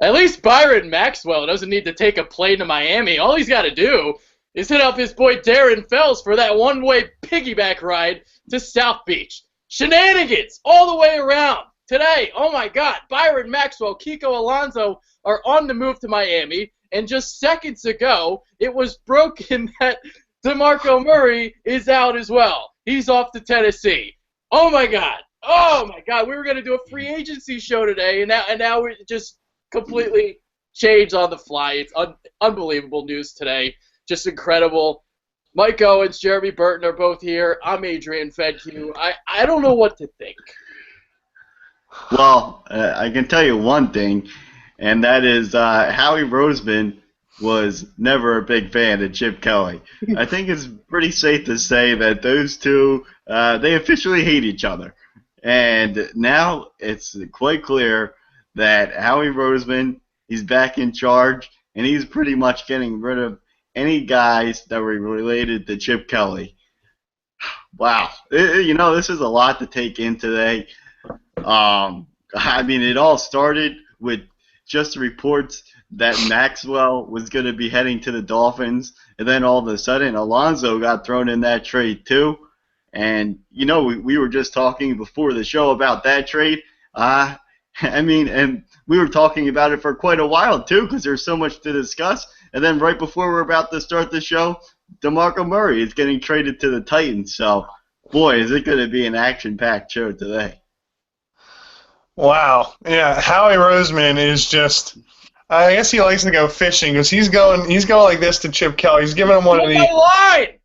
At least Byron Maxwell doesn't need to take a plane to Miami. All he's got to do is hit up his boy Darren Fells for that one-way piggyback ride to South Beach. Shenanigans all the way around. Today, oh my God, Byron Maxwell, Kiko Alonso are on the move to Miami, and just seconds ago, it was broken that DeMarco Murray is out as well. He's off to Tennessee. Oh my God, we were going to do a free agency show today, and now we're just completely changed on the fly. It's unbelievable news today. Just incredible. Mike Owens, Jeremy Burton are both here. I'm Adrian Fedke. I don't know what to think. Well, I can tell you one thing, and that is Howie Roseman was never a big fan of Chip Kelly. I think it's pretty safe to say that those two, they officially hate each other. And now it's quite clear that Howie Roseman, he's back in charge, and he's pretty much getting rid of any guys that were related to Chip Kelly. Wow. This is a lot to take in today. I mean, it all started with just reports that Maxwell was going to be heading to the Dolphins, and then all of a sudden Alonso got thrown in that trade too. And, we were just talking before the show about that trade. And we were talking about it for quite a while too, because there's so much to discuss. And then right before we're about to start the show, DeMarco Murray is getting traded to the Titans. So, boy, is it going to be an action-packed show today. Wow. Yeah, Howie Roseman is just, I guess he likes to go fishing because he's going like this to Chip Kelly. He's giving him one of these. Line!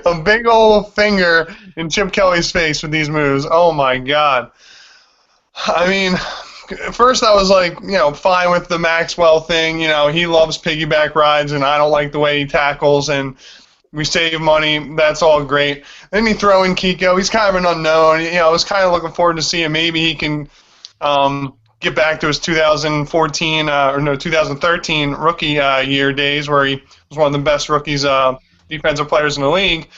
A big old finger in Chip Kelly's face with these moves. Oh, my God. I mean, first I was like, fine with the Maxwell thing. He loves piggyback rides, and I don't like the way he tackles, and we save money. That's all great. Then you throw in Kiko. He's kind of an unknown. I was kind of looking forward to seeing maybe he can get back to his 2013 rookie year days where he was one of the best rookies, defensive players in the league.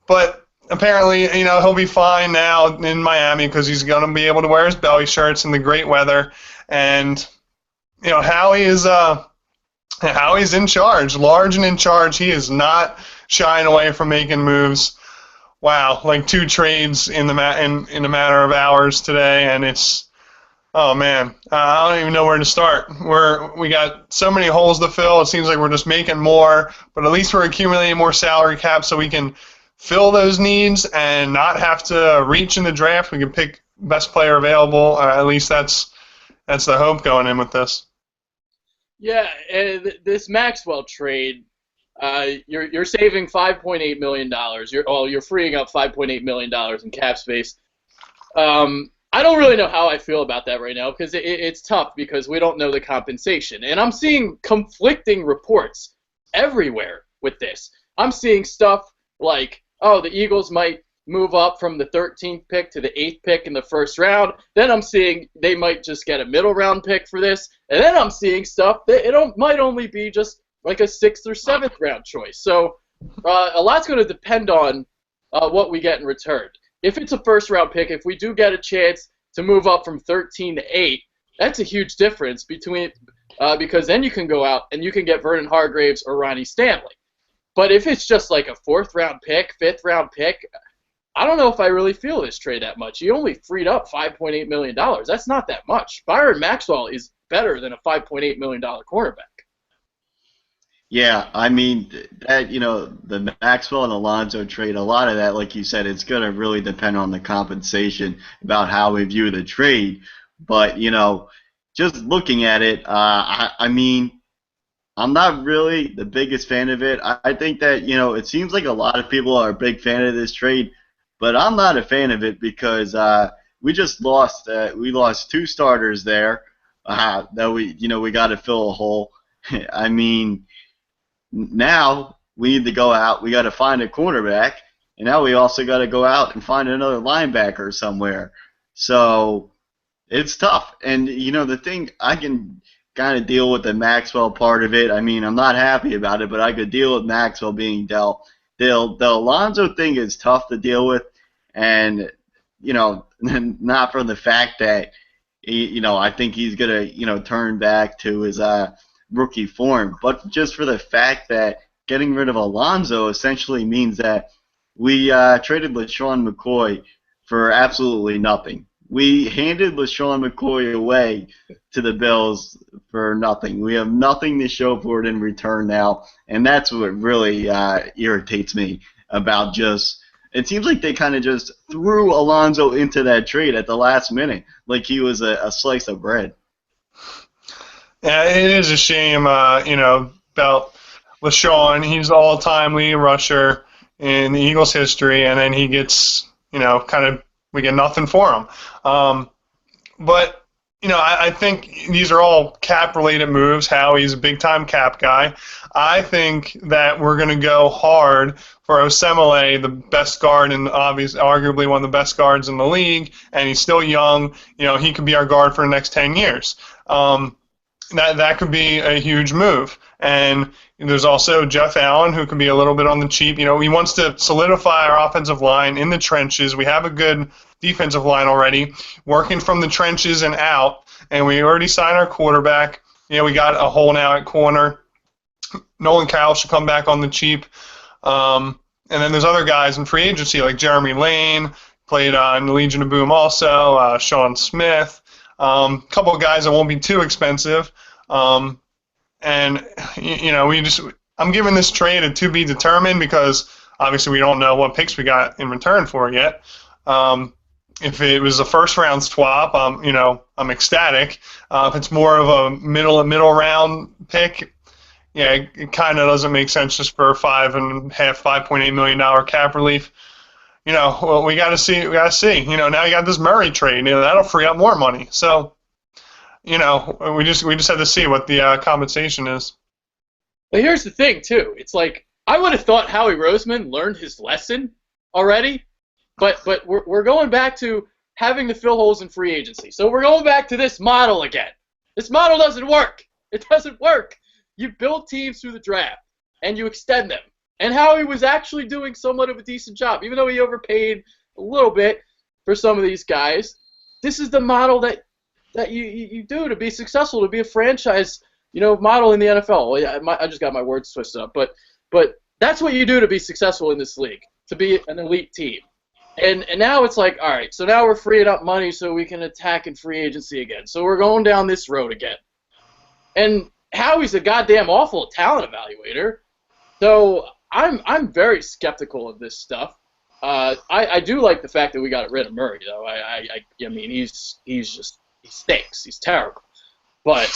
But apparently, he'll be fine now in Miami because he's going to be able to wear his belly shirts in the great weather. And, Howie's in charge, large and in charge. He is not shying away from making moves. Wow, like 2 trades in a matter of hours today, and it's, oh man, I don't even know where to start. We got so many holes to fill. It seems like we're just making more, but at least we're accumulating more salary cap so we can fill those needs and not have to reach in the draft. We can pick best player available. At least that's the hope going in with this. Yeah, this Maxwell trade, you're saving $5.8 million. You're freeing up $5.8 million in cap space. I don't really know how I feel about that right now because it's tough because we don't know the compensation. And I'm seeing conflicting reports everywhere with this. I'm seeing stuff like, the Eagles might move up from the 13th pick to the 8th pick in the first round. Then I'm seeing they might just get a middle round pick for this. And then I'm seeing stuff that might only be just like a 6th or 7th round choice. So a lot's going to depend on what we get in return. If it's a first round pick, if we do get a chance to move up from 13 to 8, that's a huge difference because then you can go out and you can get Vernon Hargraves or Ronnie Stanley. But if it's just like a 4th round pick, 5th round pick, I don't know if I really feel this trade that much. You only freed up $5.8 million. That's not that much. Byron Maxwell is better than a $5.8 million cornerback. Yeah, I mean, that, the Maxwell and Alonso trade, a lot of that, like you said, it's going to really depend on the compensation about how we view the trade. But, just looking at it, I mean, I'm not really the biggest fan of it. I think that, it seems like a lot of people are a big fan of this trade, but I'm not a fan of it because we just lost 2 starters there that we got to fill a hole. I mean, now we need to go out. We got to find a cornerback, and now we also got to go out and find another linebacker somewhere. So it's tough. And, the thing, I can kind of deal with the Maxwell part of it. I mean, I'm not happy about it, but I could deal with Maxwell being dealt. The Alonso thing is tough to deal with, and, not from the fact that I think he's gonna turn back to his rookie form. But just for the fact that getting rid of Alonso essentially means that we traded LaShawn McCoy for absolutely nothing. We handed LaShawn McCoy away to the Bills for nothing. We have nothing to show for it in return now, and that's what really irritates me about just. It seems like they kind of just threw Alonso into that trade at the last minute, like he was a slice of bread. Yeah, it is a shame, about LaShawn. He's the all-time leading rusher in the Eagles' history, and then he gets, we get nothing for him. But, I think these are all cap-related moves. Howie's a big-time cap guy. I think that we're going to go hard for Osemele, the best guard and arguably one of the best guards in the league, and he's still young. He could be our guard for the next 10 years. That could be a huge move. And there's also Jeff Allen, who can be a little bit on the cheap. He wants to solidify our offensive line in the trenches. We have a good defensive line already, working from the trenches and out. And we already signed our quarterback. We got a hole now at corner. Nolan Cowell should come back on the cheap. And then there's other guys in free agency like Jeremy Lane, played in the Legion of Boom also, Sean Smith. A couple of guys that won't be too expensive. I'm giving this trade a to be determined because obviously we don't know what picks we got in return for it yet. If it was a first round swap, I'm ecstatic. If it's more of a middle round pick, it kind of doesn't make sense just for $5.8 million cap relief. Well, we got to see. Now you got this Murray trade. That'll free up more money. So, we just have to see what the compensation is. But here's the thing, too. It's like I would have thought Howie Roseman learned his lesson already, but we're going back to having to fill holes in free agency. So we're going back to this model again. This model doesn't work. It doesn't work. You build teams through the draft and you extend them. And Howie was actually doing somewhat of a decent job, even though he overpaid a little bit for some of these guys. This is the model that you do to be successful, to be a franchise, model in the NFL. I just got my words twisted up, but that's what you do to be successful in this league, to be an elite team. And now it's like, all right, so now we're freeing up money so we can attack in free agency again. So we're going down this road again. And Howie's a goddamn awful talent evaluator. So I'm very skeptical of this stuff. I do like the fact that we got rid of Murray, though. I mean, he stinks. He's terrible. But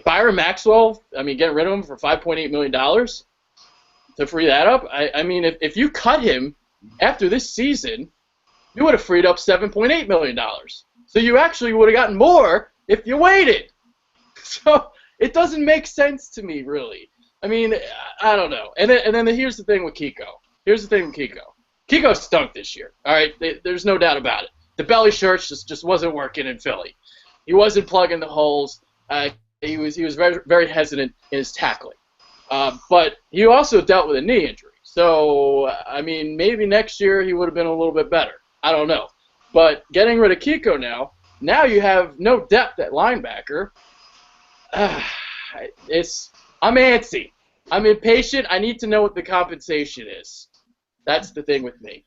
Byron Maxwell, getting rid of him for $5.8 million to free that up. I mean, if you cut him after this season, you would have freed up $7.8 million. So you actually would have gotten more if you waited. So it doesn't make sense to me, really. I mean, I don't know. And then here's the thing with Kiko. Kiko stunk this year. All right, there's no doubt about it. The belly shirts just wasn't working in Philly. He wasn't plugging the holes. He was very, very hesitant in his tackling. But he also dealt with a knee injury. So maybe next year he would have been a little bit better. I don't know. But getting rid of Kiko now you have no depth at linebacker. I'm antsy. I'm impatient. I need to know what the compensation is. That's the thing with me.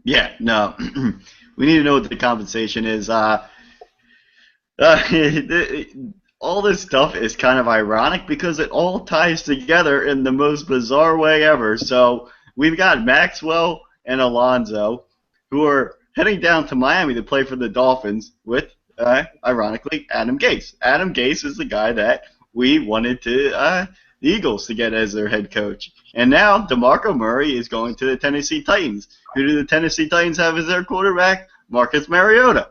Yeah, no. We need to know what the compensation is. All this stuff is kind of ironic because it all ties together in the most bizarre way ever. So we've got Maxwell and Alonso who are heading down to Miami to play for the Dolphins with, ironically, Adam Gase. Adam Gase is the guy that we wanted the Eagles to get as their head coach. And now DeMarco Murray is going to the Tennessee Titans. Who do the Tennessee Titans have as their quarterback? Marcus Mariota.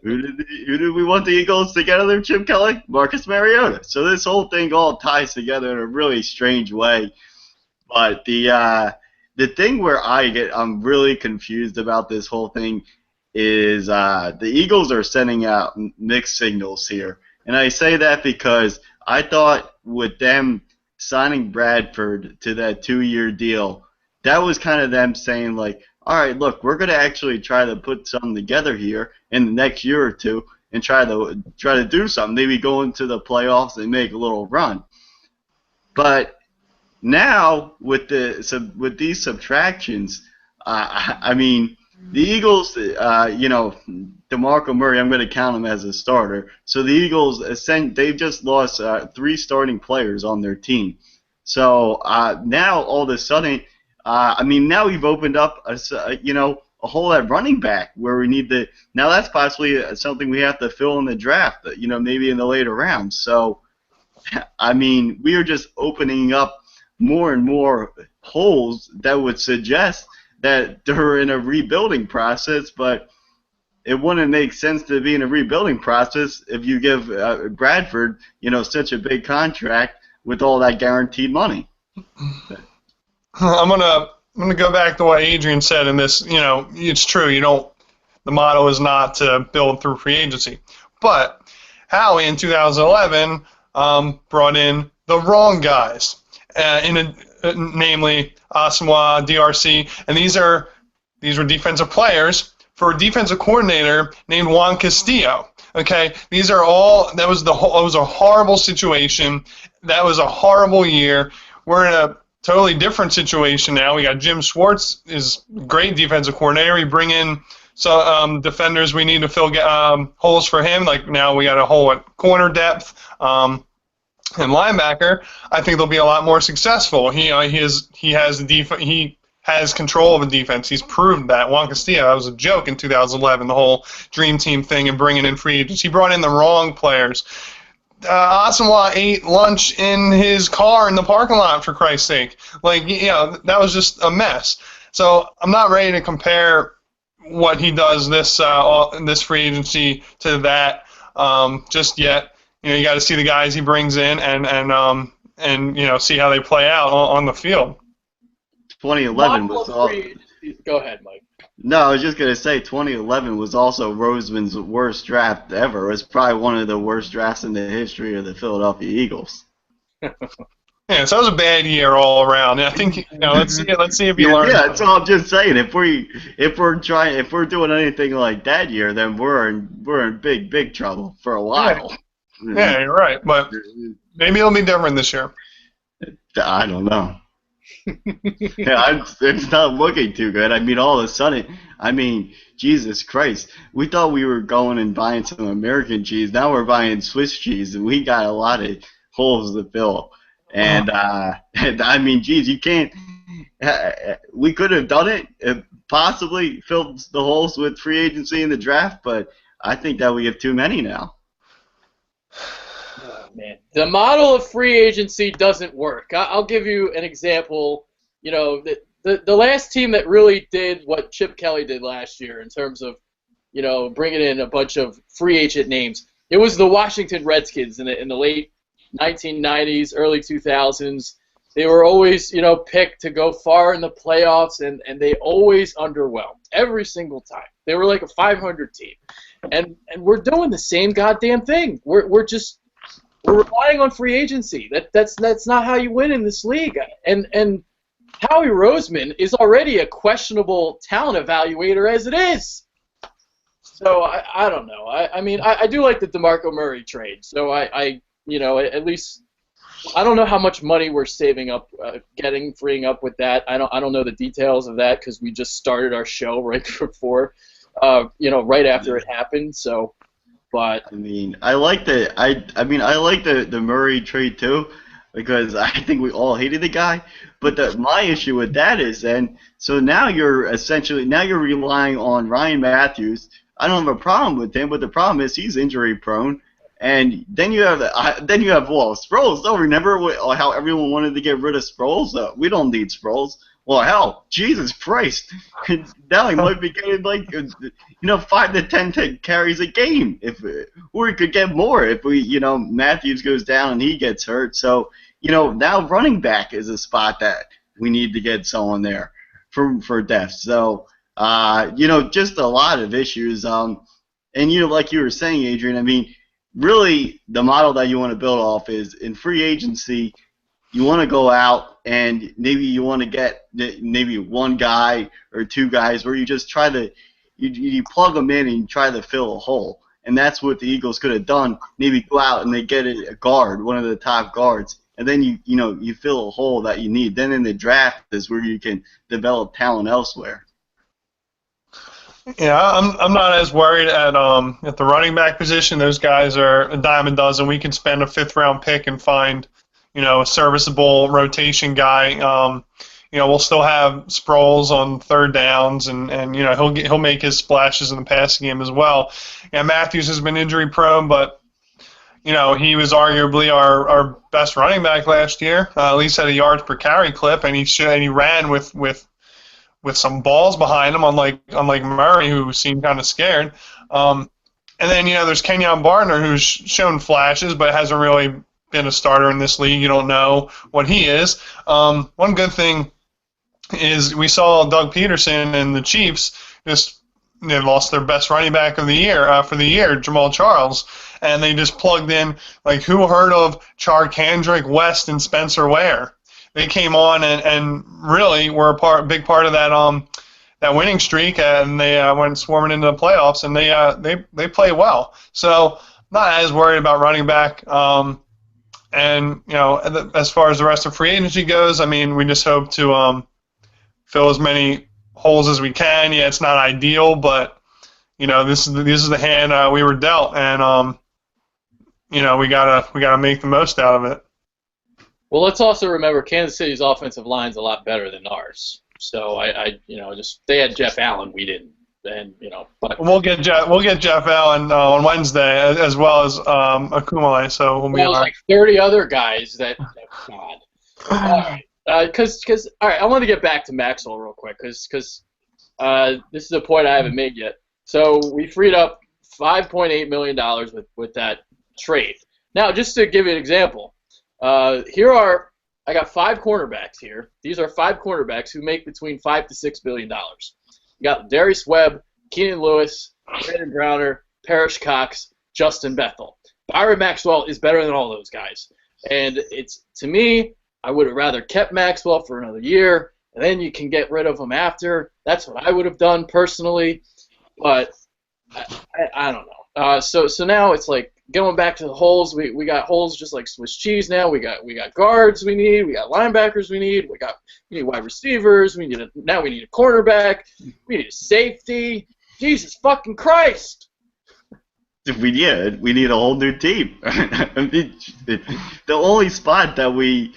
Who did we want the Eagles to get under Chip Kelly? Marcus Mariota. So this whole thing all ties together in a really strange way. But the thing where I'm really confused about this whole thing is the Eagles are sending out mixed signals here. And I say that because I thought with them signing Bradford to that 2-year deal, that was kind of them saying like, all right, look, we're going to actually try to put something together here in the next year or two and try to do something. Maybe go into the playoffs and make a little run. But now with these subtractions, I mean, the Eagles, DeMarco Murray, I'm going to count him as a starter. So the Eagles, they've just lost 3 starting players on their team. So now all of a sudden, now we've opened up a hole at running back where we need to. Now that's possibly something we have to fill in the draft. Maybe in the later rounds. So we are just opening up more and more holes that would suggest that they're in a rebuilding process, but it wouldn't make sense to be in a rebuilding process if you give Bradford, such a big contract with all that guaranteed money. I'm gonna go back to what Adrian said in this. It's true. The motto is not to build through free agency, but Howie in 2011 brought in the wrong guys, namely Asamoah, DRC, and these were defensive players for a defensive coordinator named Juan Castillo. Okay, that was a horrible situation. That was a horrible year. We're in a totally different situation now. We got Jim Schwartz is great defensive coordinator. We bring in some defenders we need to fill holes for him. Like now we got a hole at corner depth. And linebacker, I think they'll be a lot more successful. He has control of the defense. He's proved that. Juan Castillo, that was a joke in 2011, the whole dream team thing and bringing in free agents. He brought in the wrong players. Asamoah ate lunch in his car in the parking lot, for Christ's sake. That was just a mess. So I'm not ready to compare what he does this free agency to that just yet. You got to see the guys he brings in and see how they play out on the field. 2011 was all. Go ahead, Mike. No, I was just gonna say 2011 was also Roseman's worst draft ever. It was probably one of the worst drafts in the history of the Philadelphia Eagles. Yeah, so it was a bad year all around. And I think let's see if you learn. Yeah, that's all I'm just saying. If we're doing anything like that year, then we're in big trouble for a while. Yeah, you're right, but maybe it'll be different this year. I don't know. It's not looking too good. All of a sudden, Jesus Christ, we thought we were going and buying some American cheese. Now we're buying Swiss cheese, and we got a lot of holes to fill. And geez, you can't. We could have done it, possibly filled the holes with free agency in the draft, but I think that we have too many now. Oh, man. The model of free agency doesn't work. I'll give you an example. The last team that really did what Chip Kelly did last year in terms of, bringing in a bunch of free agent names, it was the Washington Redskins in the late 1990s, early 2000s. They were always, picked to go far in the playoffs, and they always underwhelmed every single time. They were like a 500 team. And we're doing the same goddamn thing. We're relying on free agency. That's not how you win in this league. And Howie Roseman is already a questionable talent evaluator as it is. So I don't know. I do like the DeMarco Murray trade. So I at least I don't know how much money we're saving up, freeing up with that. I don't know the details of that because we just started our show right before. Right after it happened. So, but I like the Murray trade too, because I think we all hated the guy. But my issue with that is so now you're relying on Ryan Matthews. I don't have a problem with him, but the problem is he's injury prone. And then you have Sproles. Don't remember how everyone wanted to get rid of Sproles? We don't need Sproles. Well, hell, Jesus Christ! Now he might be getting 5 to 10 carries a game, or he could get more if Matthews goes down and he gets hurt. So now running back is a spot that we need to get someone there for depth. So just a lot of issues. And like you were saying, Adrian, really the model that you want to build off is in free agency. you want to go out and maybe you want to get maybe one guy or two guys where you just try to you plug them in and you try to fill a hole. And that's what the Eagles could have done. Maybe go out and they get a guard, one of the top guards, and then you fill a hole that you need. Then in the draft is where you can develop talent elsewhere. Yeah, I'm not as worried at the running back position. Those guys are a dime a dozen. We can spend a 5th-round pick and find, a serviceable rotation guy. We'll still have Sproles on 3rd downs, and he'll make his splashes in the passing game as well. Yeah, Matthews has been injury prone, but he was arguably our best running back last year, at least at a yards per carry clip, and he ran with some balls behind him, unlike Murray, who seemed kind of scared. And then there's Kenyon Barner, who's shown flashes, but hasn't really been a starter in this league. You don't know what he is. One good thing is we saw Doug Peterson and the Chiefs they lost their best running back of the year for the year, Jamal Charles, and they just plugged in, who heard of Charkandrick West and Spencer Ware? They came on and really were a big part of that winning streak, and they went swarming into the playoffs, and they play well. So not as worried about running back. And as far as the rest of free agency goes, I mean, we just hope to fill as many holes as we can. Yeah, it's not ideal, but this is the hand we were dealt, and we gotta make the most out of it. Well, let's also remember Kansas City's offensive line's a lot better than ours. So they had Jeff Allen, we didn't, and but we'll get Jeff Allen on Wednesday as well as Akumale. So we'll be like 30 other guys that God. All right. Because all right, I want to get back to Maxwell real quick because this is a point I haven't made yet. So we freed up $5.8 million with that trade. Now, just to give you an example, I got 5 cornerbacks here. These are 5 cornerbacks who make between $5 to $6 billion. You got Darius Webb, Keenan Lewis, Brandon Browner, Parrish Cox, Justin Bethel. Byron Maxwell is better than all those guys, and to me, I would have rather kept Maxwell for another year, and then you can get rid of him after. That's what I would have done personally, but I don't know. So now it's like going back to the holes. We got holes just like Swiss cheese now. We got guards we need. We got linebackers we need. We need wide receivers. Now we need a cornerback. We need a safety. Jesus fucking Christ! We need a whole new team. The only spot that we're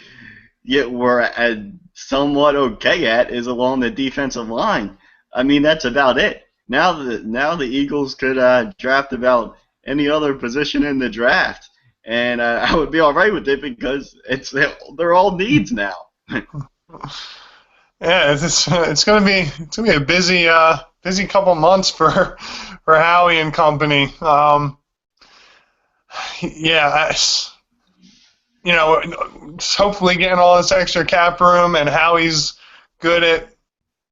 somewhat okay at is along the defensive line. I mean, that's about it. Now the Eagles could draft about any other position in the draft, and I would be all right with it because they're all needs now. Yeah, it's gonna be a busy couple months for Howie and company. Hopefully getting all this extra cap room, and Howie's good at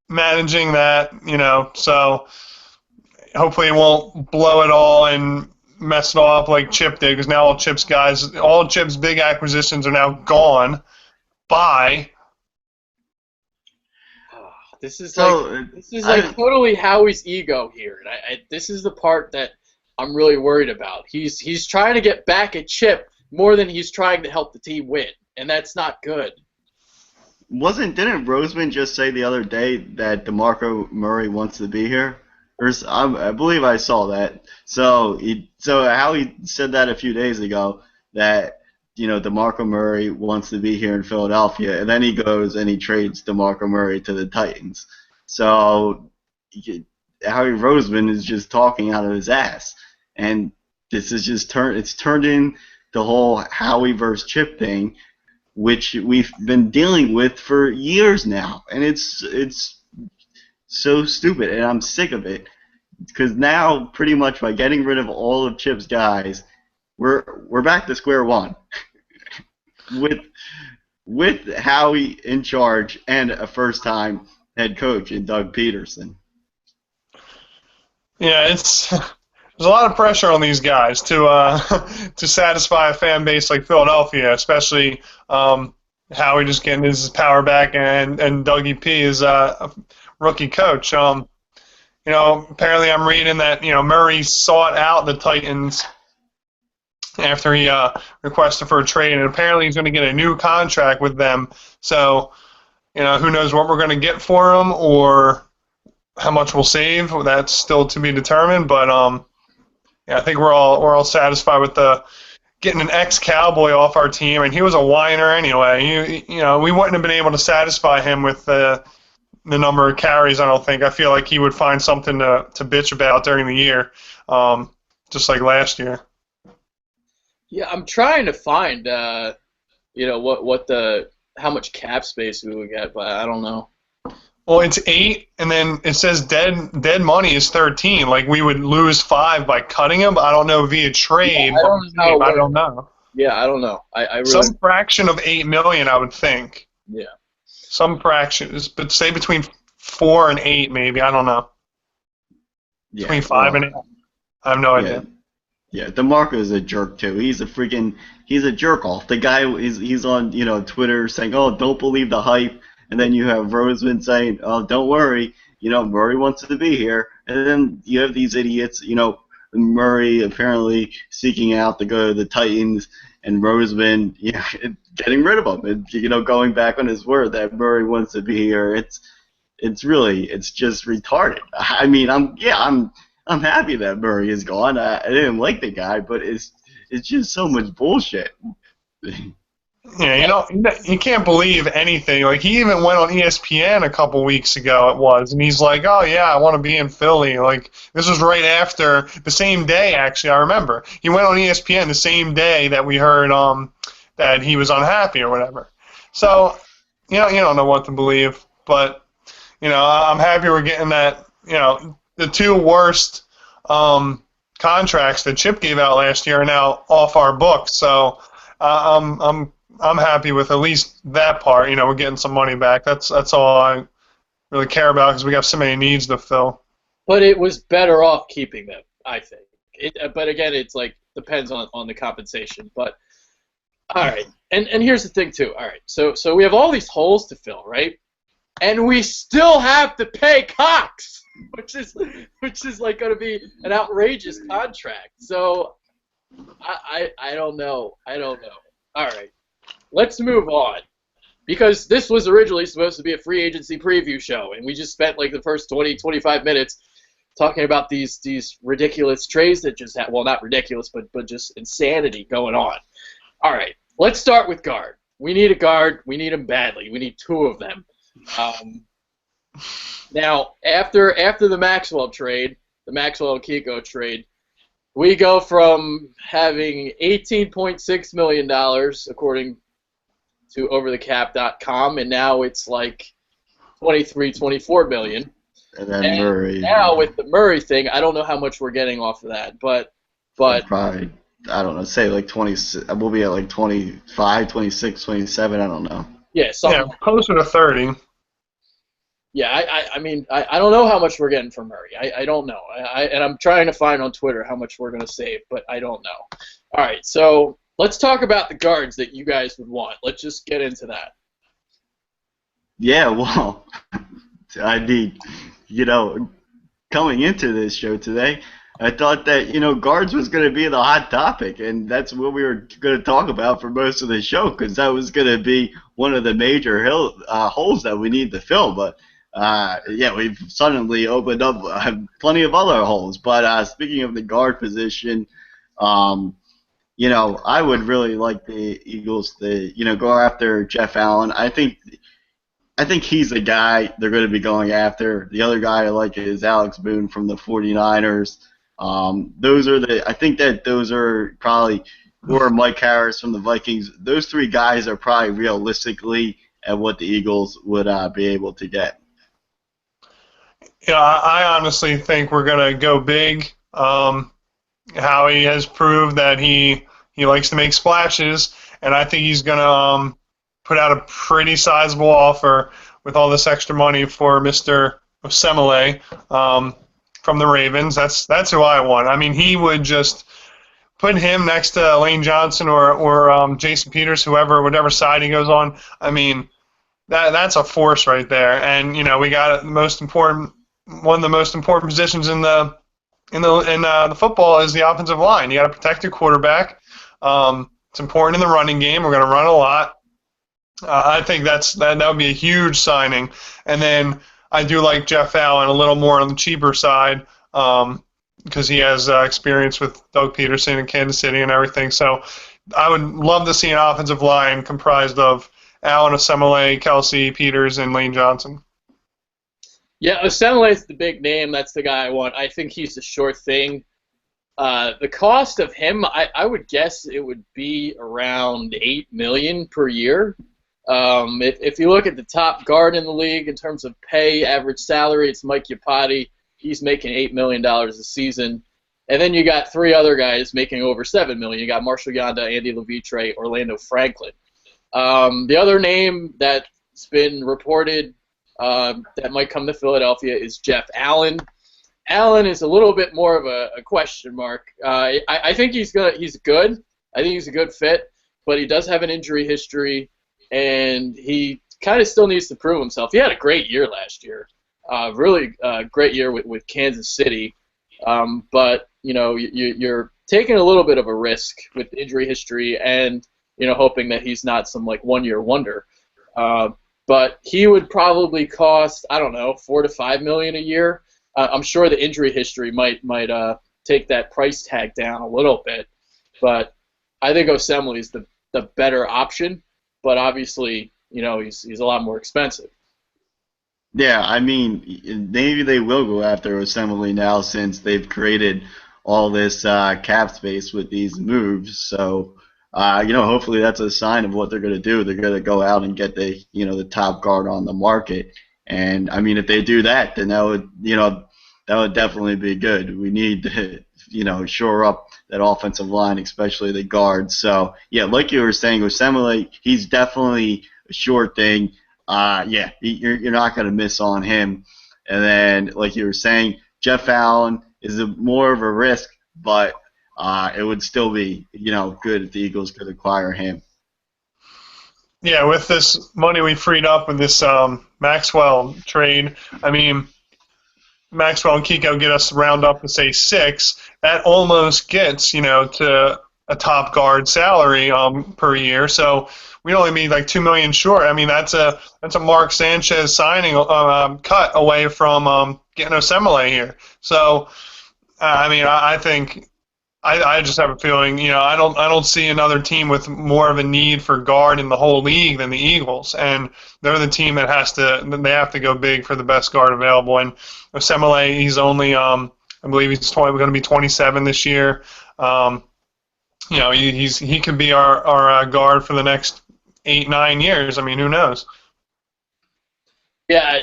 managing that, so hopefully it won't blow it all and mess it all up like Chip did, because now all Chip's big acquisitions are now gone. Bye. This is totally Howie's ego here, and this is the part that I'm really worried about. He's trying to get back at Chip more than he's trying to help the team win, and that's not good. Didn't Roseman just say the other day that DeMarco Murray wants to be here? I believe I saw that. So Howie said that a few days ago that DeMarco Murray wants to be here in Philadelphia, and then he goes and he trades DeMarco Murray to the Titans. So Howie Roseman is just talking out of his ass, and this is just turned in the whole Howie versus Chip thing, which we've been dealing with for years now, and it's so stupid, and I'm sick of it, because now pretty much by getting rid of all of Chip's guys, we're back to square one with Howie in charge and a first-time head coach in Doug Peterson. Yeah, there's a lot of pressure on these guys to satisfy a fan base like Philadelphia, especially Howie just getting his power back, and Dougie P is a rookie coach. Apparently I'm reading that Murray sought out the Titans after he requested for a trade, and apparently he's going to get a new contract with them. So, who knows what we're going to get for him or how much we'll save. That's still to be determined. But I think we're all satisfied with getting an ex-Cowboy off our team, and he was a whiner anyway. We wouldn't have been able to satisfy him with the number of carries. I don't think. I feel like he would find something to bitch about during the year, just like last year. Yeah, I'm trying to find, how much cap space we would get, but I don't know. Well, it's 8, and then it says dead money is 13. Like we would lose 5 by cutting him. I don't know via trade. Yeah, I don't know. Yeah, I don't know. I really... Some fraction of $8 million, I would think. Yeah. Some fraction, but say between 4 and 8, maybe. I don't know. Yeah, between 5 and 8. I have no idea. Yeah, DeMarco is a jerk too. He's a jerk off. The guy he's on Twitter saying, "Oh, don't believe the hype," and then you have Roseman saying, "Oh, don't worry, Murray wants to be here," and then you have these idiots, Murray apparently seeking out to go to the Titans, and Roseman, getting rid of him, and going back on his word that Murray wants to be here. It's just retarded. I mean, I'm happy that Murray is gone. I didn't like the guy, but it's just so much bullshit. Yeah, you can't believe anything. Like, he even went on ESPN a couple weeks ago, and he's like, "Oh, yeah, I want to be in Philly." Like, this was right after, the same day, actually, I remember. He went on ESPN the same day that we heard that he was unhappy or whatever. So, you don't know what to believe, but, I'm happy we're getting that, the 2 worst contracts that Chip gave out last year are now off our books. So I'm happy with at least that part. We're getting some money back. That's all I really care about because we have so many needs to fill. But it was better off keeping them, I think. But again, it's like depends on the compensation. But all right, and here's the thing too. All right, so we have all these holes to fill, right? And we still have to pay Cox, which is like going to be an outrageous contract. So I don't know. All right, let's move on, because this was originally supposed to be a free agency preview show, and we just spent like the first 20-25 minutes talking about these ridiculous trades that just had, well, not ridiculous, but just insanity going on. All right, let's start with guard. We need a guard. We need him badly. We need 2 of them. Now, after the Maxwell trade, the Maxwell and Kiko trade, we go from having $18.6 million, according to overthecap.com, and now it's like $24 million. And then Murray. Now with the Murray thing, I don't know how much we're getting off of that, but probably, I don't know, say like 20. We'll be at like 25, 26, 27. I don't know. Yeah, closer to 30. Yeah, I mean, I don't know how much we're getting from Murray. I don't know. And I'm trying to find on Twitter how much we're going to save, but I don't know. All right, so let's talk about the guards that you guys would want. Let's just get into that. Yeah, well, I need, coming into this show today, I thought that, guards was going to be the hot topic, and that's what we were going to talk about for most of the show, because that was going to be one of the major holes that we need to fill. But, we've suddenly opened up plenty of other holes. But speaking of the guard position, I would really like the Eagles to, go after Jeff Allen. I think he's the guy they're going to be going after. The other guy I like is Alex Boone from the 49ers. I think that those are probably, or Mike Harris from the Vikings. Those 3 guys are probably realistically at what the Eagles would be able to get. Yeah, I honestly think we're going to go big. Howie has proved that he likes to make splashes, and I think he's going to put out a pretty sizable offer with all this extra money for Mr. Osemele from the Ravens. That's who I want. I mean, he would just putting him next to Lane Johnson or Jason Peters, whatever side he goes on, I mean, that's a force right there. And we got one of the most important positions in the football is the offensive line. You got to protect your quarterback. It's important in the running game. We're going to run a lot. I think that would be a huge signing. And then I do like Jeff Allen a little more on the cheaper side because he has experience with Doug Peterson in Kansas City and everything. So I would love to see an offensive line comprised of Allen, Osemele, Kelsey, Peters, and Lane Johnson. Yeah, Osemele's the big name. That's the guy I want. I think he's the sure thing. The cost of him, I would guess it would be around $8 million per year. If you look at the top guard in the league in terms of pay, average salary, it's Mike Iupati. He's making $8 million a season. And then you got three other guys making over $7 million. You got Marshall Yanda, Andy Levitre, Orlando Franklin. The other name that's been reported that might come to Philadelphia is Jeff Allen. Allen is a little bit more of a question mark. I think he's good. I think he's a good fit, but he does have an injury history, and he kind of still needs to prove himself. He had a great year last year, really great year with Kansas City, but you're taking a little bit of a risk with injury history and hoping that he's not some like one-year wonder. But he would probably cost, I don't know, $4 to $5 million a year. I'm sure the injury history might take that price tag down a little bit, but I think Osemele is the better option. But obviously, he's a lot more expensive. Yeah, I mean, maybe they will go after Osemele now since they've created all this cap space with these moves. So, hopefully that's a sign of what they're going to do. They're going to go out and get the top guard on the market. And I mean, if they do that, then that would definitely be good. We need to, shore up that offensive line, especially the guards. So yeah, like you were saying, Osemele, he's definitely a sure thing. You're not going to miss on him. And then, like you were saying, Jeff Allen is more of a risk, but it would still be, good if the Eagles could acquire him. Yeah, with this money we freed up with this Maxwell trade, I mean, Maxwell and Kiko get us round up to say 6. That almost gets, to a top guard salary per year. So we'd only be like $2 million short. I mean, that's a Mark Sanchez signing cut away from getting Osemele here. So I think. I just have a feeling, I don't see another team with more of a need for guard in the whole league than the Eagles, and they're the team that they have to go big for the best guard available. And Osemele, he's only, I believe he's going to be 27 this year. He could be our guard for the next 8-9 years. I mean, who knows? Yeah,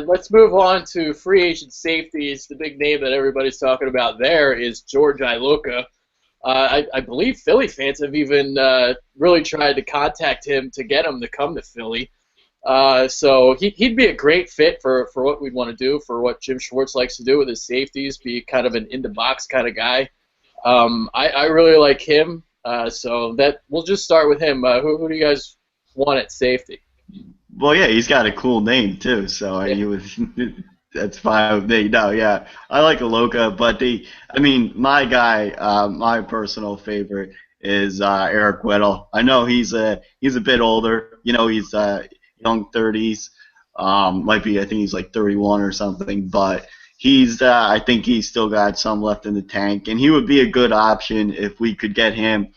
let's move on to free agent safeties. The big name that everybody's talking about there is George Iloka. I believe Philly fans have even really tried to contact him to get him to come to Philly. So he'd be a great fit for what we'd want to do, for what Jim Schwartz likes to do with his safeties, be kind of an in-the-box kind of guy. I really like him, so we'll just start with him. Who do you guys want at safety? Well, yeah, he's got a cool name too, so that's fine with me. No, yeah, I like Iloka, but my guy, my personal favorite is Eric Weddle. I know he's a bit older. He's young 30s, I think he's like 31 or something, but I think he's still got some left in the tank, and he would be a good option if we could get him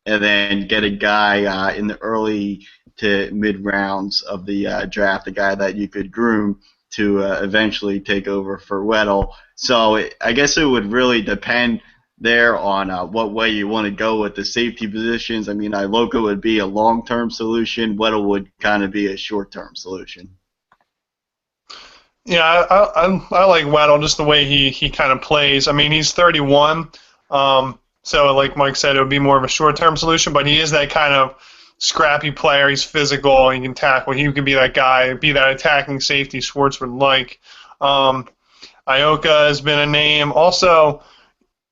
and then get a guy in the early to mid rounds of the draft, a guy that you could groom to eventually take over for Weddle. So I guess it would really depend there on what way you want to go with the safety positions. I mean, Iloka would be a long-term solution. Weddle would kind of be a short-term solution. Yeah, I like Weddle, just the way he kind of plays. I mean, he's 31, so like Mike said, it would be more of a short-term solution, but he is that kind of scrappy player. He's physical. He can tackle. He could be that guy, be that attacking safety Schwartz would like. Iloka has been a name. Also,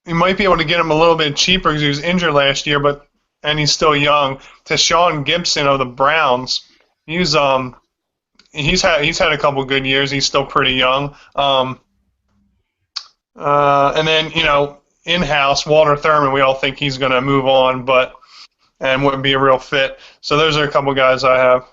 you might be able to get him a little bit cheaper because he was injured last year, and he's still young. To Sean Gibson of the Browns, he's had a couple good years. He's still pretty young. And then in-house Walter Thurman, we all think he's going to move on, and wouldn't be a real fit. So those are a couple guys I have.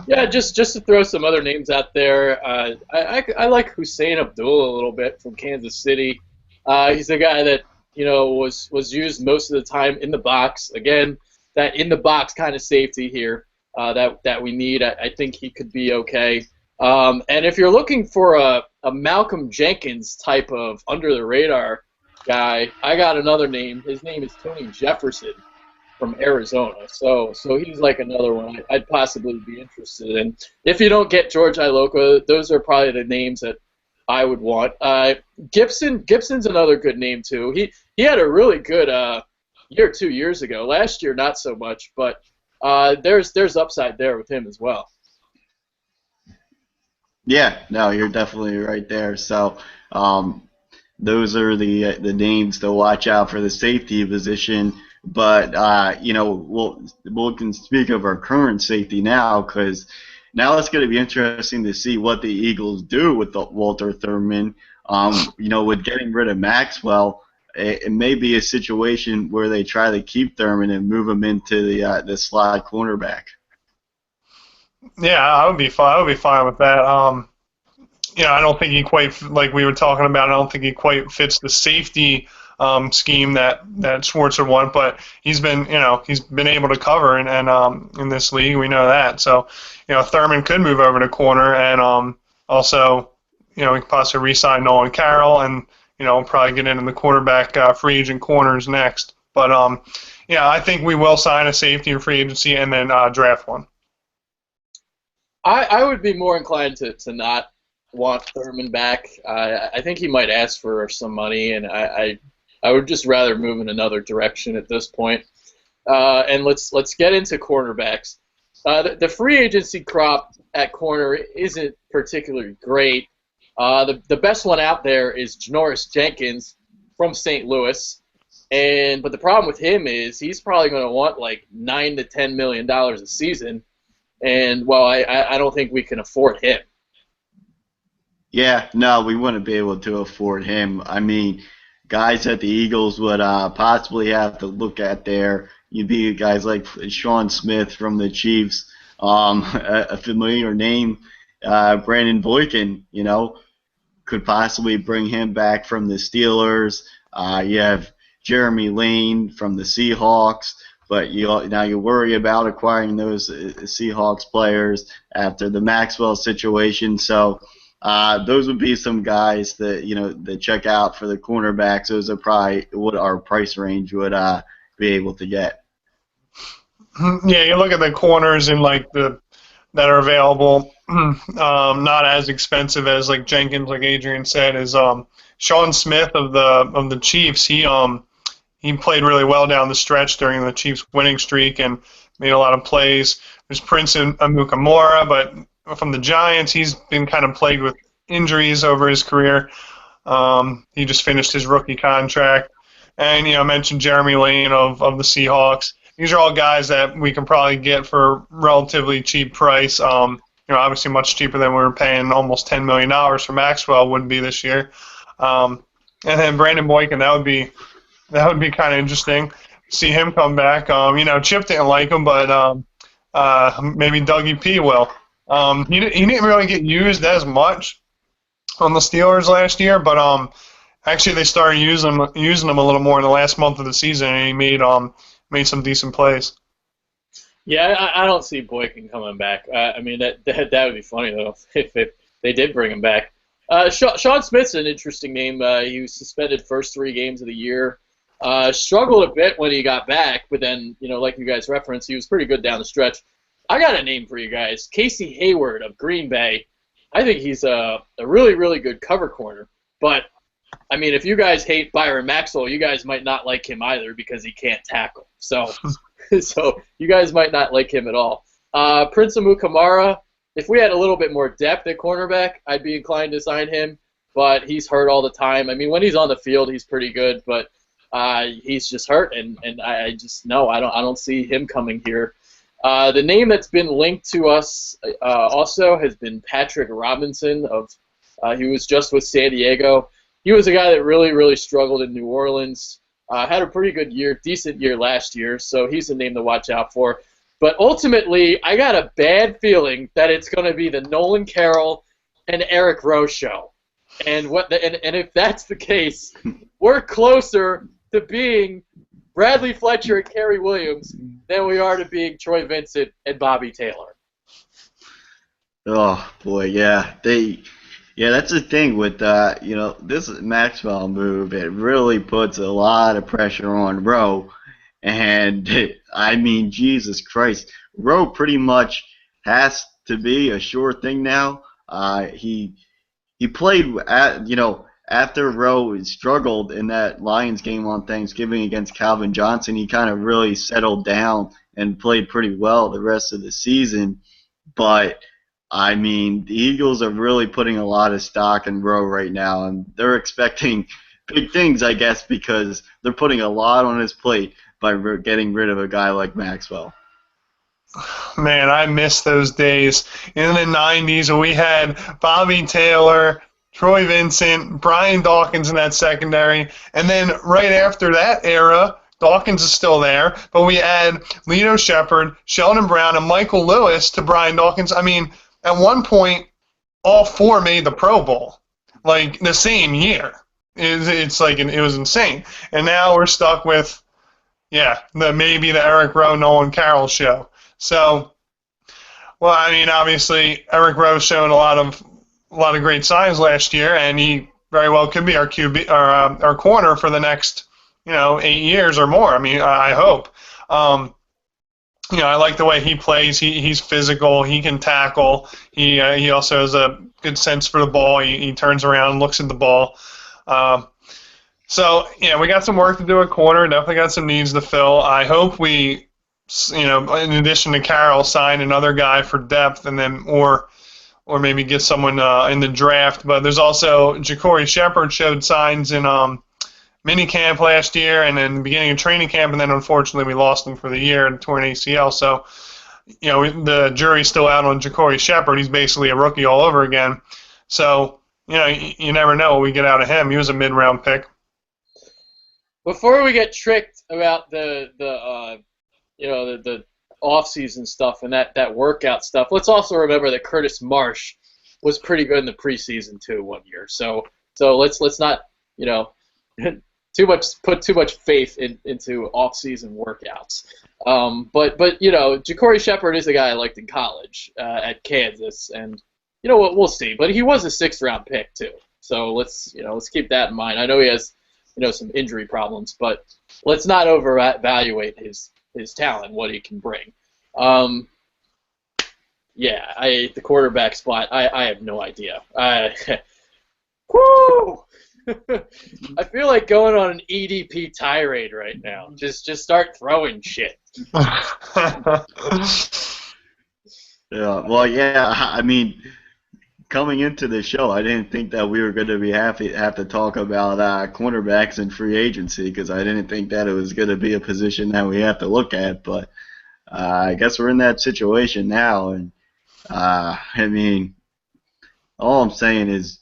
Yeah, just to throw some other names out there, I like Hussein Abdul a little bit from Kansas City. He's a guy that was used most of the time in the box. Again, that in the box kind of safety here that we need. I think he could be okay. And if you're looking for a Malcolm Jenkins type of under the radar guy, I got another name. His name is Tony Jefferson from Arizona. So he's like another one I'd possibly be interested in. If you don't get George Iloka, those are probably the names that I would want. Gibson's another good name too. He had a really good year 2 years ago. Last year not so much, but there's upside there with him as well. Yeah, no, you're definitely right there. So those are the names to watch out for the safety position. But we can speak of our current safety now, because now it's going to be interesting to see what the Eagles do with Walter Thurman. With getting rid of Maxwell, it may be a situation where they try to keep Thurman and move him into the slot cornerback. Yeah, I would be fine. I would be fine with that. I don't think he quite, like we were talking about, I don't think he quite fits the safety scheme that Schwartz would want, but he's been able to cover and in this league, we know that. So, Thurman could move over to corner, and also, we could possibly re-sign Nolan Carroll, and probably get into the quarterback free agent corners next. But I think we will sign a safety in free agency and then draft one. I would be more inclined to not want Thurman back. I think he might ask for some money, and I would just rather move in another direction at this point. And let's get into cornerbacks. The free agency crop at corner isn't particularly great. The best one out there is Janoris Jenkins from St. Louis, but the problem with him is he's probably going to want like $9 to $10 million a season, and I don't think we can afford him. Yeah, no, we wouldn't be able to afford him. I mean, guys that the Eagles would possibly have to look at there, you'd be guys like Sean Smith from the Chiefs, a familiar name, Brandon Boykin, could possibly bring him back from the Steelers. You have Jeremy Lane from the Seahawks, but now you worry about acquiring those Seahawks players after the Maxwell situation. So those would be some guys that check out for the cornerbacks. Those are probably what our price range would be able to get. Yeah, you look at the corners and that are available, not as expensive as like Jenkins, like Adrian said, is Sean Smith of the Chiefs. He played really well down the stretch during the Chiefs' winning streak and made a lot of plays. There's Prince Amukamara, but from the Giants, he's been kind of plagued with injuries over his career. He just finished his rookie contract. And, I mentioned Jeremy Lane of the Seahawks. These are all guys that we can probably get for relatively cheap price. Obviously much cheaper than we were paying almost $10 million for Maxwell would be this year. And then Brandon Boykin, that would be kind of interesting. See him come back. Chip didn't like him, but maybe Dougie P will. He didn't really get used as much on the Steelers last year, but actually they started using him a little more in the last month of the season, and he made some decent plays. Yeah, I don't see Boykin coming back. I mean, that would be funny though if they did bring him back. Sean Smith's an interesting name. He was suspended first 3 games of the year. Struggled a bit when he got back, but then like you guys referenced, he was pretty good down the stretch. I got a name for you guys. Casey Hayward of Green Bay. I think he's a really, really good cover corner. But, I mean, if you guys hate Byron Maxwell, you guys might not like him either because he can't tackle. So you guys might not like him at all. Prince Amukamara, if we had a little bit more depth at cornerback, I'd be inclined to sign him. but he's hurt all the time. I mean, when he's on the field, he's pretty good, but he's just hurt, and I just no, I don't see him coming here. The name that's been linked to us also has been Patrick Robinson. He was just with San Diego. He was a guy that really struggled in New Orleans. Had a pretty good year, decent year last year, so he's a name to watch out for. But ultimately, I got a bad feeling that it's going to be the Nolan Carroll and Eric Rowe show. And if that's the case, we're closer to being Bradley Fletcher and Kerry Williams than we are to being Troy Vincent and Bobby Taylor. Oh boy, yeah, that's the thing with this Maxwell move. It really puts a lot of pressure on Rowe, and I mean, Jesus Christ, Rowe pretty much has to be a sure thing now. He played after Rowe struggled in that Lions game on Thanksgiving against Calvin Johnson. He kind of really settled down and played pretty well the rest of the season, but I mean, the Eagles are really putting a lot of stock in Rowe right now, and they're expecting big things, I guess, because they're putting a lot on his plate by getting rid of a guy like Maxwell. Man, I miss those days. In the 90s, we had Bobby Taylor, Troy Vincent, Brian Dawkins in that secondary, and then right after that era, Dawkins is still there, but we add Lito Shepherd, Sheldon Brown, and Michael Lewis to Brian Dawkins. I mean, at one point, all four made the Pro Bowl, like the same year. It's like it was insane. And now we're stuck with, maybe the Eric Rowe, Nolan Carroll show. So, well, I mean, obviously Eric Rowe showed a lot of great signs last year, and he very well could be our QB, our corner for the next 8 years or more. I mean, I hope. I like the way he plays. He's physical. He can tackle. He also has a good sense for the ball. He turns around, looks at the ball. We got some work to do at corner. Definitely got some needs to fill. I hope we, in addition to Carroll, sign another guy for depth, and then or maybe get someone in the draft. But there's also Ja'Cory Shepard showed signs in mini camp last year and then the beginning of training camp, and then unfortunately we lost him for the year and torn ACL. So, the jury's still out on Ja'Cory Shepard. He's basically a rookie all over again. So, you never know what we get out of him. He was a mid-round pick. Before we get tricked about the off-season stuff and that workout stuff, let's also remember that Curtis Marsh was pretty good in the preseason too one year. So let's not put too much faith into off-season workouts. But Ja'Cory Shepard is a guy I liked in college at Kansas, and we'll see. But he was a 6th-round pick too, so let's keep that in mind. I know he has some injury problems, but let's not overvalue his talent, what he can bring. The quarterback spot, I have no idea. Woo! I feel like going on an EDP tirade right now. Just start throwing shit. I mean, coming into the show, I didn't think that we were going to have to talk about cornerbacks and free agency, because I didn't think that it was going to be a position that we have to look at. But I guess we're in that situation now, and I mean, all I'm saying is,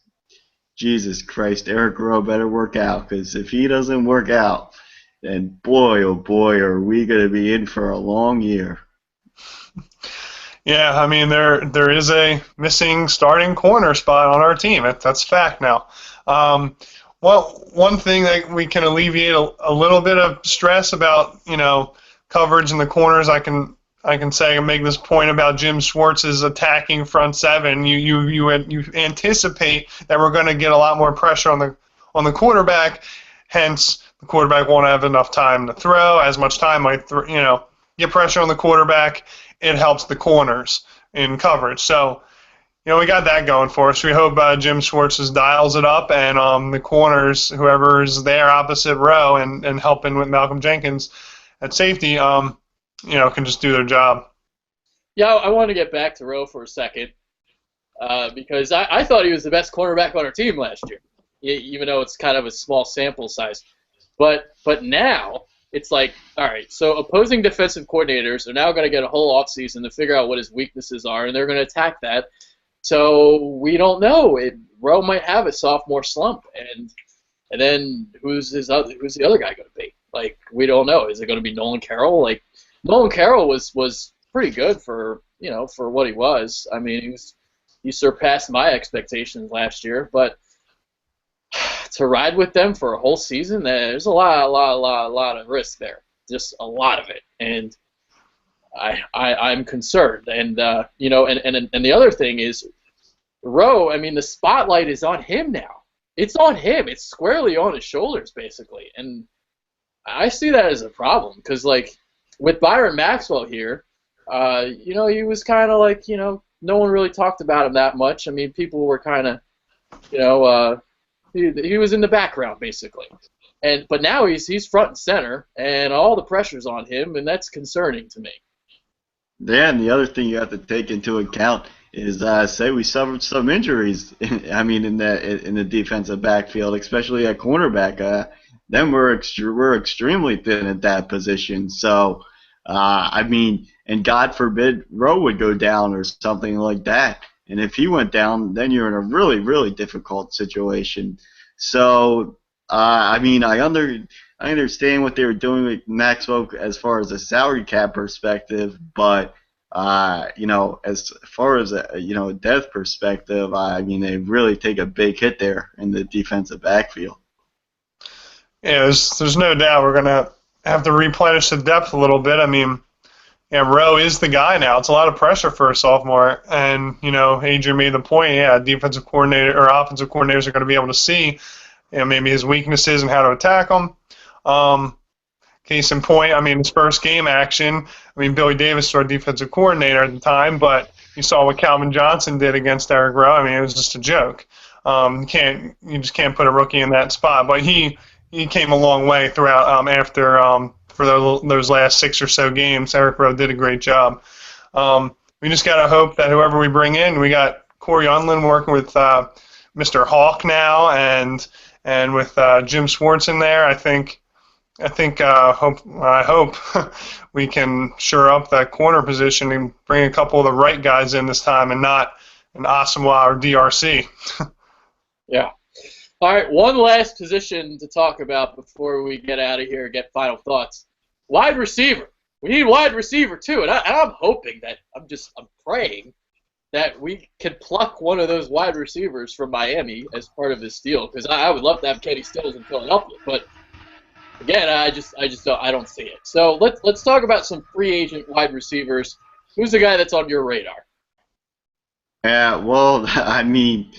Jesus Christ, Eric Rowe better work out, because if he doesn't work out, then boy, oh boy, are we going to be in for a long year. Yeah, I mean, there is a missing starting corner spot on our team. That's fact now. One thing that we can alleviate a little bit of stress about, coverage in the corners, I can say and make this point about Jim Schwartz's attacking front seven. You anticipate that we're going to get a lot more pressure on the quarterback. Hence, the quarterback won't have enough time to throw. As much time might get pressure on the quarterback. It helps the corners in coverage. So, we got that going for us. We hope Jim Schwartz dials it up, and the corners, whoever is there opposite Rowe and helping with Malcolm Jenkins at safety, can just do their job. Yeah, I want to get back to Rowe for a second. because I thought he was the best cornerback on our team last year, even though it's kind of a small sample size. But now it's like, all right, so opposing defensive coordinators are now going to get a whole offseason to figure out what his weaknesses are, and they're going to attack that. So we don't know. Rowe might have a sophomore slump, and then who's the other guy going to be? Like, we don't know. Is it going to be Nolan Carroll? Like, Nolan Carroll was pretty good for what he was. I mean, he surpassed my expectations last year, but to ride with them for a whole season, there's a lot of risk there, just a lot of it, and I'm concerned. And and the other thing is, Rowe. I mean, the spotlight is on him now. It's on him. It's squarely on his shoulders, basically, and I see that as a problem because, like, with Byron Maxwell here, he was kind of like, no one really talked about him that much. I mean, people were kind of, he was in the background basically, but now he's front and center, and all the pressure's on him, and that's concerning to me. Yeah, and the other thing you have to take into account is, say we suffered some injuries. I mean, in the defensive backfield, especially at cornerback. Then we're extremely thin at that position. So, I mean, and God forbid Rowe would go down or something like that. And if he went down, then you're in a really, really difficult situation. So, I mean, I understand what they were doing with Maxwell as far as a salary cap perspective, but as far as a depth perspective, I mean, they really take a big hit there in the defensive backfield. Yeah, there's no doubt we're going to have to replenish the depth a little bit. I mean, Rowe is the guy now. It's a lot of pressure for a sophomore. And, Adrian made the point, defensive coordinator or offensive coordinators are going to be able to see maybe his weaknesses and how to attack them. Case in point, I mean, his first game action, I mean, Billy Davis was our defensive coordinator at the time, but you saw what Calvin Johnson did against Eric Rowe. I mean, it was just a joke. You just can't put a rookie in that spot. But he came a long way throughout for those last 6 or so games. Eric Rowe did a great job. We just got to hope that whoever we bring in, we got Corey Unlin working with Mr. Hawk now, and with Jim Schwartz in there. I hope we can shore up that corner position and bring a couple of the right guys in this time, and not an Asamoah or DRC. Yeah. All right, one last position to talk about before we get out of here and get final thoughts. Wide receiver. We need wide receiver too, and I'm hoping that I'm praying that we can pluck one of those wide receivers from Miami as part of this deal, because I would love to have Kenny Stills in Philadelphia, but again, I don't see it. So let's talk about some free agent wide receivers. Who's the guy that's on your radar? Yeah, well, I mean,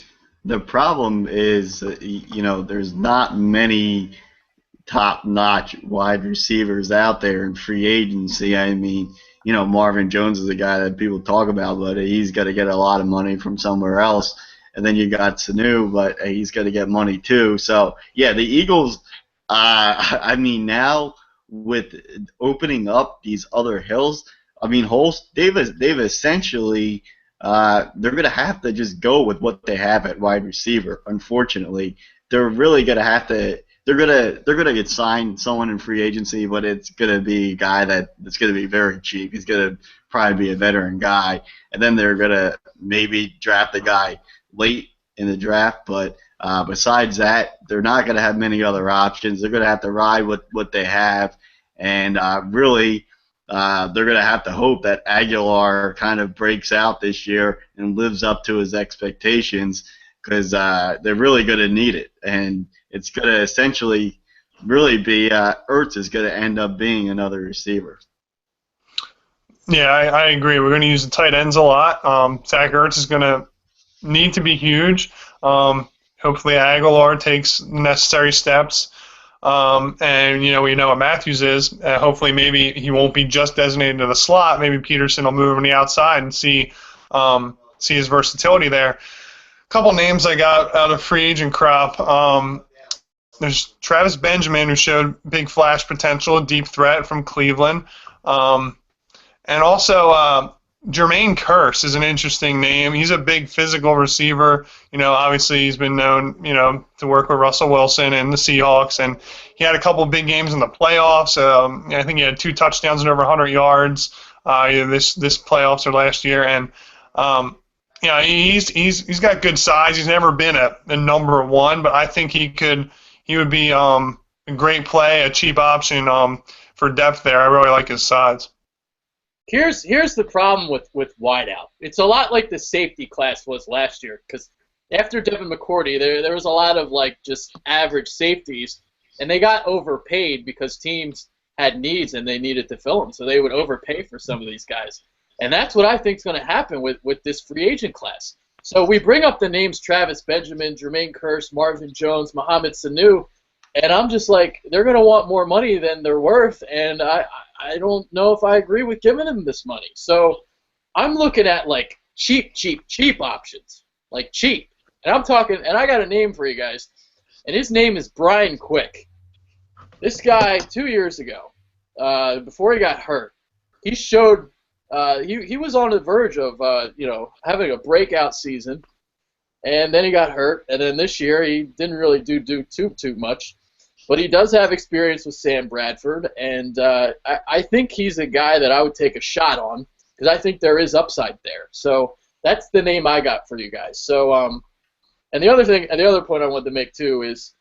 the problem is, there's not many top-notch wide receivers out there in free agency. I mean, Marvin Jones is a guy that people talk about, but he's got to get a lot of money from somewhere else. And then you got Sanu, but he's got to get money too. So, yeah, the Eagles, I mean, now with opening up these other holes, they've essentially they're going to have to just go with what they have at wide receiver. Unfortunately, they're really going to have to. They're gonna get signed someone in free agency, but it's gonna be a guy that's gonna be very cheap. He's gonna probably be a veteran guy, and then they're gonna maybe draft a guy late in the draft. But besides that, they're not gonna have many other options. They're gonna have to ride with what they have, and really. They're going to have to hope that Aguilar kind of breaks out this year and lives up to his expectations, because they're really going to need it. And it's going to essentially really be Ertz is going to end up being another receiver. Yeah, I agree. We're going to use the tight ends a lot. Zach Ertz is going to need to be huge. Hopefully Aguilar takes necessary steps. And we know what Matthews is. Hopefully, maybe he won't be just designated to the slot. Maybe Peterson will move him on the outside and see his versatility there. A couple names I got out of free agent crop. There's Travis Benjamin, who showed big flash potential, a deep threat from Cleveland. And also Jermaine Kearse is an interesting name. He's a big physical receiver. Obviously he's been known, to work with Russell Wilson and the Seahawks, and he had a couple of big games in the playoffs. I think he had 2 touchdowns and over 100 yards this playoffs or last year, and he's got good size. He's never been a number 1, but I think he would be a great play, a cheap option for depth there. I really like his size. Here's the problem with wideout. It's a lot like the safety class was last year, because after Devin McCourty, there was a lot of just average safeties, and they got overpaid because teams had needs and they needed to fill them, so they would overpay for some of these guys. And that's what I think is going to happen with this free agent class. So we bring up the names Travis Benjamin, Jermaine Kearse, Marvin Jones, Mohamed Sanu, and I'm just like, they're going to want more money than they're worth, and I don't know if I agree with giving them this money. So I'm looking at cheap options, cheap. And I'm talking, and I got a name for you guys, and his name is Brian Quick. This guy, 2 years ago, before he got hurt, he showed he was on the verge of having a breakout season, and then he got hurt, and then this year he didn't really do too much. But he does have experience with Sam Bradford, and I think he's a guy that I would take a shot on, because I think there is upside there. So that's the name I got for you guys. So and the other point I wanted to make too is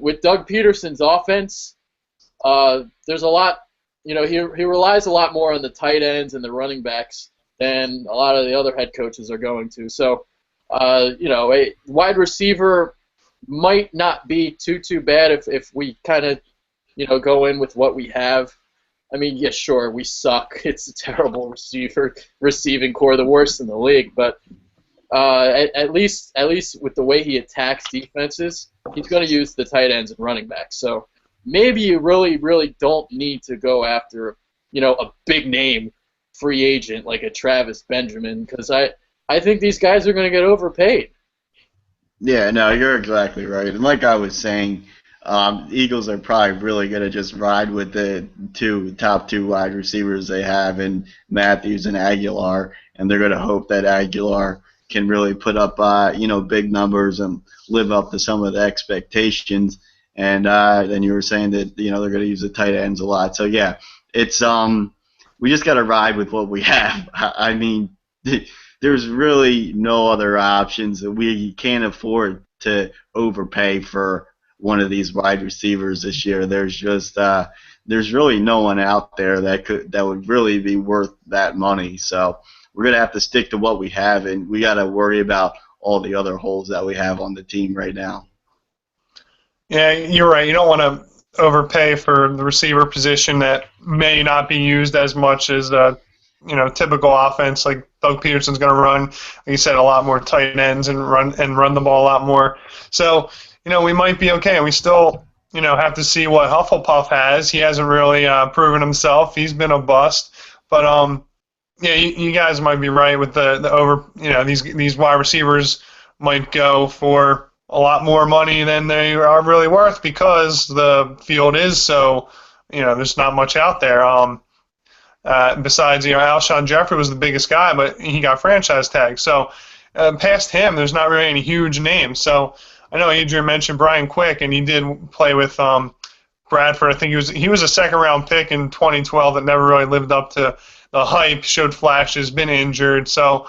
with Doug Peterson's offense, there's a lot. He relies a lot more on the tight ends and the running backs than a lot of the other head coaches are going to. So a wide receiver might not be too bad if we kind of go in with what we have. I mean, yeah, sure, we suck. It's a terrible receiving core, the worst in the league. But at least with the way he attacks defenses, he's going to use the tight ends and running backs. So maybe you really don't need to go after a big name free agent like a Travis Benjamin, because I think these guys are going to get overpaid. Yeah, no, you're exactly right. And like I was saying, Eagles are probably really going to just ride with the top two wide receivers they have in Matthews and Aguilar, and they're going to hope that Aguilar can really put up big numbers and live up to some of the expectations. And then you were saying that they're going to use the tight ends a lot. So yeah, it's we just got to ride with what we have. I mean, there's really no other options. We can't afford to overpay for one of these wide receivers this year. There's just there's really no one out there that would really be worth that money. So we're gonna have to stick to what we have, and we got to worry about all the other holes that we have on the team right now. Yeah, you're right. You don't want to overpay for the receiver position that may not be used as much as typical offense. Like Doug Peterson's going to run, like you said, a lot more tight ends and run the ball a lot more. So we might be okay. We still have to see what Hufflepuff has. He hasn't really proven himself. He's been a bust. But yeah, you guys might be right with the over. These wide receivers might go for a lot more money than they are really worth, because the field is so there's not much out there. Besides, Alshon Jeffrey was the biggest guy, but he got franchise tagged. So past him, there's not really any huge names. So I know Adrian mentioned Brian Quick, and he did play with Bradford. I think he was a second-round pick in 2012 that never really lived up to the hype, showed flashes, been injured. So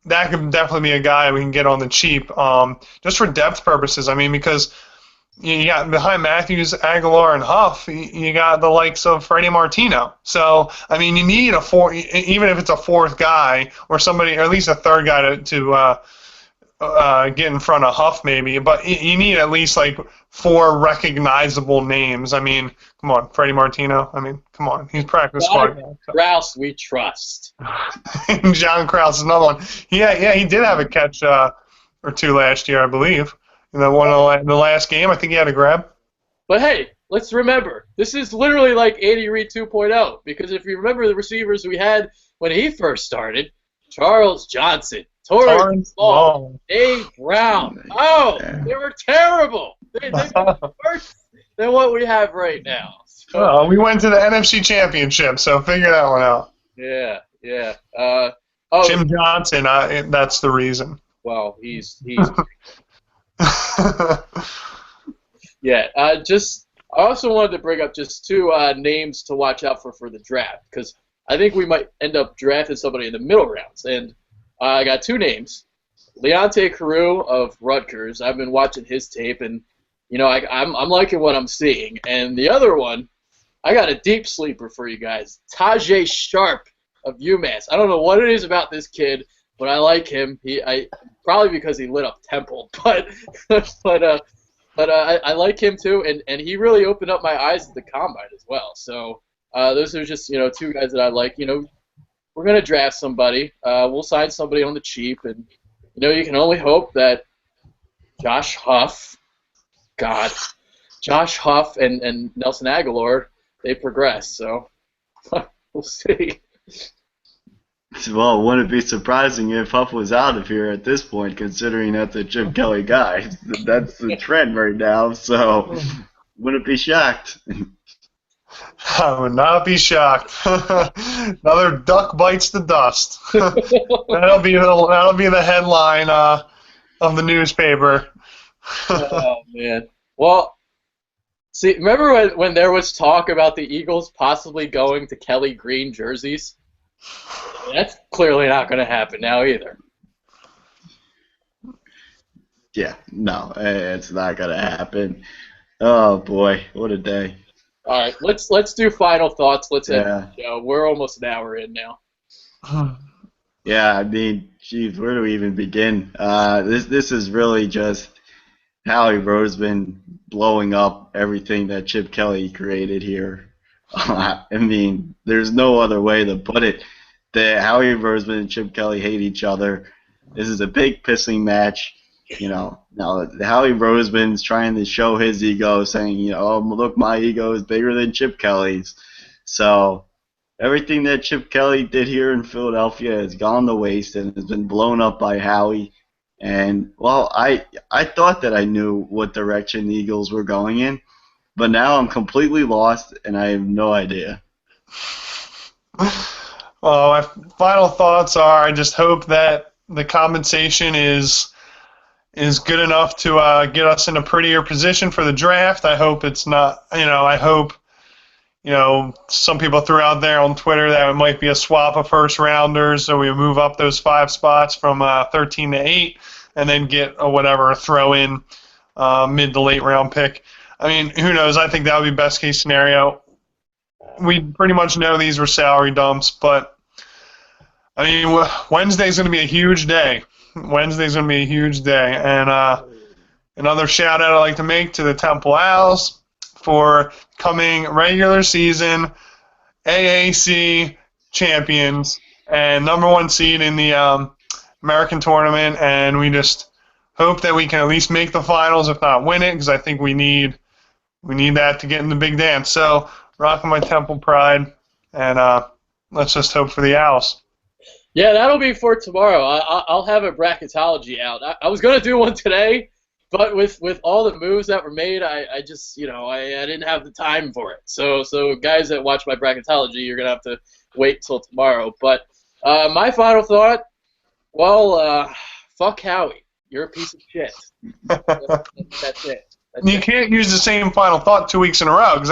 that could definitely be a guy we can get on the cheap, just for depth purposes. I mean, because you got behind Matthews, Aguilar, and Huff, you got the likes of Freddie Martino. So, I mean, you need even if it's a fourth guy or somebody, or at least a third guy to get in front of Huff maybe. But you need at least like 4 recognizable names. I mean, come on, Freddie Martino. I mean, come on, he's practice squad. Krause, we trust. John Krause is another one. Yeah, he did have a catch or 2 last year, I believe. In the last game, I think he had a grab. But hey, let's remember, this is literally like Andy Reid 2.0, because if you remember the receivers we had when he first started, Charles Johnson, Torrance Small, Dave Brown. Oh, they were terrible. They were worse than what we have right now. So, we went to the NFC Championship, so figure that one out. Yeah. Yeah. Jim Johnson, that's the reason. Well, he's yeah. I also wanted to bring up just two names to watch out for the draft, because I think we might end up drafting somebody in the middle rounds, and I got two names. Leonte Carew of Rutgers. I've been watching his tape, and I'm liking what I'm seeing. And the other one, I got a deep sleeper for you guys. Tajay Sharp of UMass. I don't know what it is about this kid, but I like him. Probably because he lit up Temple, but I like him too, and he really opened up my eyes at the combine as well. So those are just two guys that I like. We're gonna draft somebody. We'll sign somebody on the cheap, and you can only hope that Josh Huff and Nelson Aguilar, they progress. So we'll see. Well, wouldn't it be surprising if Huff was out of here at this point, considering that's a Chip Kelly guy? That's the trend right now, so wouldn't be shocked. I would not be shocked. Another duck bites the dust. That'll be the headline of the newspaper. Oh man. Well, see, remember when there was talk about the Eagles possibly going to Kelly Green jerseys? That's clearly not going to happen now either. Yeah, no, it's not going to happen. Oh boy, what a day. All right, let's do final thoughts. Let's end the show. We're almost an hour in now. Yeah, I mean, geez, where do we even begin? This is really just Howie Roseman blowing up everything that Chip Kelly created here. I mean, there's no other way to put it. That Howie Roseman and Chip Kelly hate each other. This is a big pissing match. Now Howie Roseman's trying to show his ego, saying, oh, look, my ego is bigger than Chip Kelly's. So everything that Chip Kelly did here in Philadelphia has gone to waste and has been blown up by Howie. And, well, I thought that I knew what direction the Eagles were going in, but now I'm completely lost and I have no idea. Well, my final thoughts are I just hope that the compensation is good enough to get us in a prettier position for the draft. I hope it's not, I hope, some people threw out there on Twitter that it might be a swap of first rounders, so we move up those 5 spots from 13 to 8 and then get a throw in mid to late round pick. I mean, who knows? I think that would be best case scenario. We pretty much know these were salary dumps, but I mean, Wednesday's going to be a huge day. And another shout out I'd like to make to the Temple Owls for coming regular season AAC champions and #1 seed in the American tournament, and we just hope that we can at least make the finals, if not win it, because I think we need that to get in the big dance. So, rocking my Temple pride, and let's just hope for the Owls. Yeah, that'll be for tomorrow. I'll have a bracketology out. I was going to do one today, but with all the moves that were made, I just, I didn't have the time for it. So guys that watch my bracketology, you're going to have to wait till tomorrow. But my final thought, well, fuck Howie. You're a piece of shit. That's it. You can't use the same final thought 2 weeks in a row, because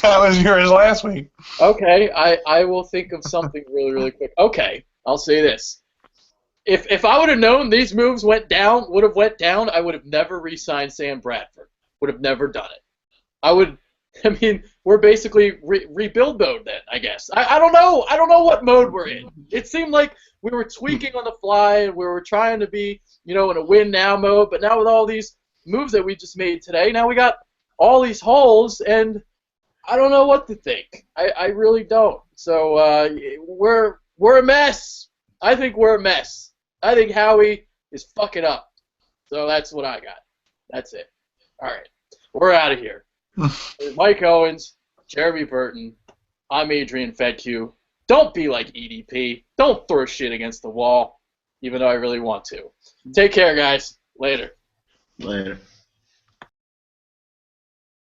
that was yours last week. Okay, I will think of something really, really quick. Okay, I'll say this. If I would have known these moves would have went down, I would have never re-signed Sam Bradford. Would have never done it. We're basically rebuild mode then, I guess. I don't know. I don't know what mode we're in. It seemed like we were tweaking on the fly, and we were trying to be, in a win-now mode, but now with all these moves that we just made today, now we got all these holes, and I don't know what to think. I really don't. So we're a mess. I think we're a mess. I think Howie is fucking up. So that's what I got. That's it. All right. We're out of here. Mike Owens, Jeremy Burton, I'm Adrian Fedque. Don't be like EDP. Don't throw shit against the wall, even though I really want to. Take care, guys. Later. Later.